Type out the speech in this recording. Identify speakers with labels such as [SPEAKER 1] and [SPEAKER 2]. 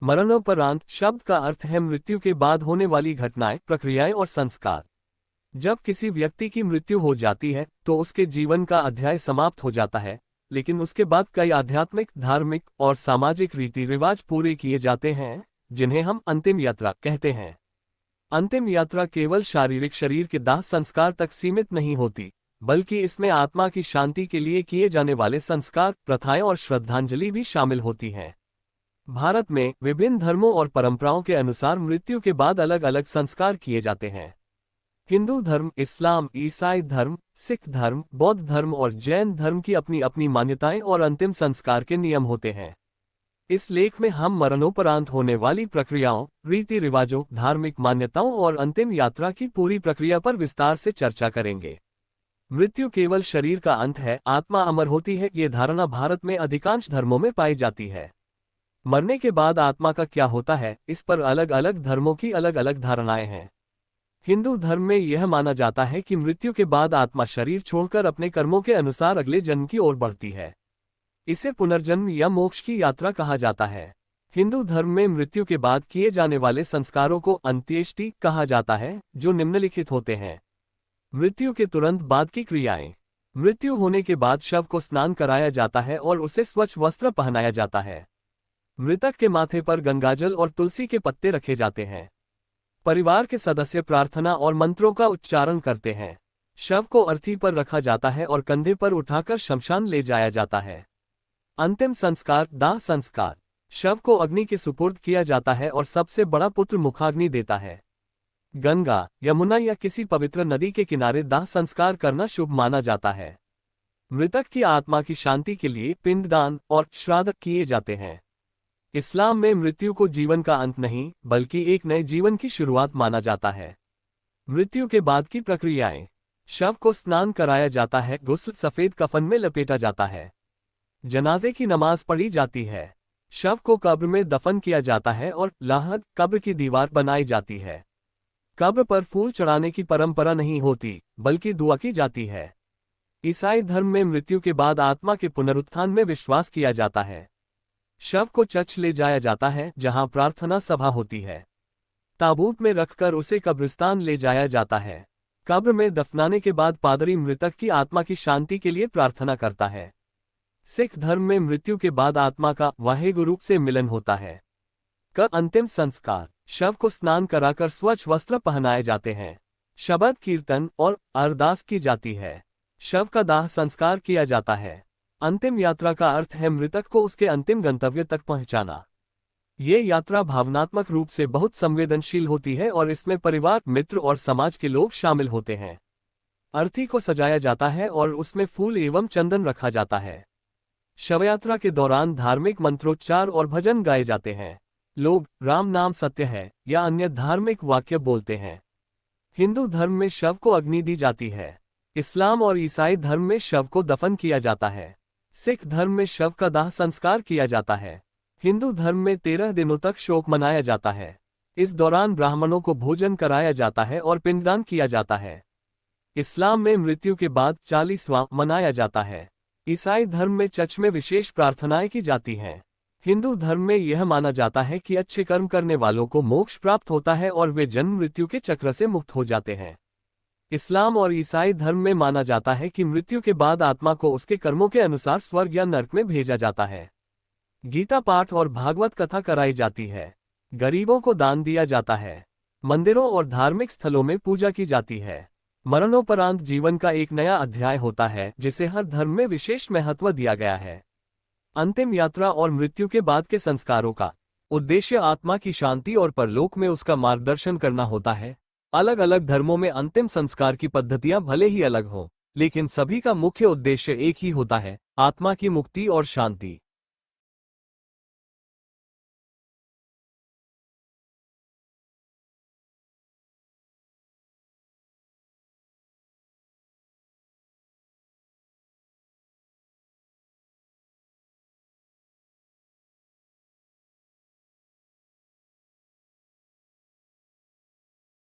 [SPEAKER 1] मरणोपरांत शब्द का अर्थ है मृत्यु के बाद होने वाली घटनाएं, प्रक्रियाएं और संस्कार। जब किसी व्यक्ति की मृत्यु हो जाती है तो उसके जीवन का अध्याय समाप्त हो जाता है, लेकिन उसके बाद कई आध्यात्मिक, धार्मिक और सामाजिक रीति रिवाज पूरे किए जाते हैं, जिन्हें हम अंतिम यात्रा कहते हैं। अंतिम यात्रा केवल शारीरिक शरीर के दाह संस्कार तक सीमित नहीं होती, बल्कि इसमें आत्मा की शांति के लिए किए जाने वाले संस्कार, प्रथाएं और श्रद्धांजलि भी शामिल होती हैं। भारत में विभिन्न धर्मों और परंपराओं के अनुसार मृत्यु के बाद अलग अलग संस्कार किए जाते हैं। हिंदू धर्म, इस्लाम, ईसाई धर्म, सिख धर्म, बौद्ध धर्म और जैन धर्म की अपनी अपनी मान्यताएं और अंतिम संस्कार के नियम होते हैं। इस लेख में हम मरणोपरांत होने वाली प्रक्रियाओं, रीति रिवाजों, धार्मिक मान्यताओं और अंतिम यात्रा की पूरी प्रक्रिया पर विस्तार से चर्चा करेंगे। मृत्यु केवल शरीर का अंत है, आत्मा अमर होती है, ये धारणा भारत में अधिकांश धर्मों में पाई जाती है। मरने के बाद आत्मा का क्या होता है, इस पर अलग अलग धर्मों की अलग अलग धारणाएं हैं। हिंदू धर्म में यह माना जाता है कि मृत्यु के बाद आत्मा शरीर छोड़कर अपने कर्मों के अनुसार अगले जन्म की ओर बढ़ती है। इसे पुनर्जन्म या मोक्ष की यात्रा कहा जाता है। हिंदू धर्म में मृत्यु के बाद किए जाने वाले संस्कारों को अंत्येष्टि कहा जाता है, जो निम्नलिखित होते हैं। मृत्यु के तुरंत बाद की क्रियाएं। मृत्यु होने के बाद शव को स्नान कराया जाता है और उसे स्वच्छ वस्त्र पहनाया जाता है। मृतक के माथे पर गंगाजल और तुलसी के पत्ते रखे जाते हैं। परिवार के सदस्य प्रार्थना और मंत्रों का उच्चारण करते हैं। शव को अर्थी पर रखा जाता है और कंधे पर उठाकर शमशान ले जाया जाता है। अंतिम संस्कार, दाह संस्कार। शव को अग्नि के सुपुर्द किया जाता है और सबसे बड़ा पुत्र मुखाग्नि देता है। गंगा, यमुना या किसी पवित्र नदी के किनारे दाह संस्कार करना शुभ माना जाता है। मृतक की आत्मा की शांति के लिए पिंडदान और श्राद्ध किए जाते हैं। इस्लाम में मृत्यु को जीवन का अंत नहीं, बल्कि एक नए जीवन की शुरुआत माना जाता है। मृत्यु के बाद की प्रक्रियाएं। शव को स्नान कराया जाता है, गुस्ल सफेद कफन में लपेटा जाता है। जनाजे की नमाज पढ़ी जाती है। शव को कब्र में दफन किया जाता है और लाहद, कब्र की दीवार बनाई जाती है। कब्र पर फूल चढ़ाने की परंपरा नहीं होती, बल्कि दुआ की जाती है। ईसाई धर्म में मृत्यु के बाद आत्मा के पुनरुत्थान में विश्वास किया जाता है। शव को चर्च ले जाया जाता है, जहां प्रार्थना सभा होती है। ताबूत में रखकर उसे कब्रिस्तान ले जाया जाता है। कब्र में दफनाने के बाद पादरी मृतक की आत्मा की शांति के लिए प्रार्थना करता है। सिख धर्म में मृत्यु के बाद आत्मा का वाहेगुरु से मिलन होता है। अंतिम संस्कार। शव को स्नान कराकर स्वच्छ वस्त्र पहनाए जाते हैं। शबद कीर्तन और अरदास की जाती है। शव का दाह संस्कार किया जाता है। अंतिम यात्रा का अर्थ है मृतक को उसके अंतिम गंतव्य तक पहुंचाना। ये यात्रा भावनात्मक रूप से बहुत संवेदनशील होती है और इसमें परिवार, मित्र और समाज के लोग शामिल होते हैं। अर्थी को सजाया जाता है और उसमें फूल एवं चंदन रखा जाता है। शवयात्रा के दौरान धार्मिक मंत्रोच्चार और भजन गाए जाते हैं। लोग राम नाम सत्य है या अन्य धार्मिक वाक्य बोलते हैं। हिंदू धर्म में शव को अग्नि दी जाती है। इस्लाम और ईसाई धर्म में शव को दफन किया जाता है। सिख धर्म में शव का दाह संस्कार किया जाता है। हिंदू धर्म में 13 दिनों तक शोक मनाया जाता है। इस दौरान ब्राह्मणों को भोजन कराया जाता है और पिंडदान किया जाता है। इस्लाम में मृत्यु के बाद 40वां मनाया जाता है। ईसाई धर्म में चर्च में विशेष प्रार्थनाएं की जाती हैं। हिंदू धर्म में यह माना जाता है कि अच्छे कर्म करने वालों को मोक्ष प्राप्त होता है और वे जन्म मृत्यु के चक्र से मुक्त हो जाते हैं। इस्लाम और ईसाई धर्म में माना जाता है कि मृत्यु के बाद आत्मा को उसके कर्मों के अनुसार स्वर्ग या नरक में भेजा जाता है। गीता पाठ और भागवत कथा कराई जाती है। गरीबों को दान दिया जाता है। मंदिरों और धार्मिक स्थलों में पूजा की जाती है। मरणोपरांत जीवन का एक नया अध्याय होता है, जिसे हर धर्म में विशेष महत्व दिया गया है। अंतिम यात्रा और मृत्यु के बाद के संस्कारों का उद्देश्य आत्मा की शांति और परलोक में उसका मार्गदर्शन करना होता है। अलग अलग धर्मों में अंतिम संस्कार की पद्धतियां भले ही अलग हों, लेकिन सभी का मुख्य उद्देश्य एक ही होता है, आत्मा की मुक्ति और शांति।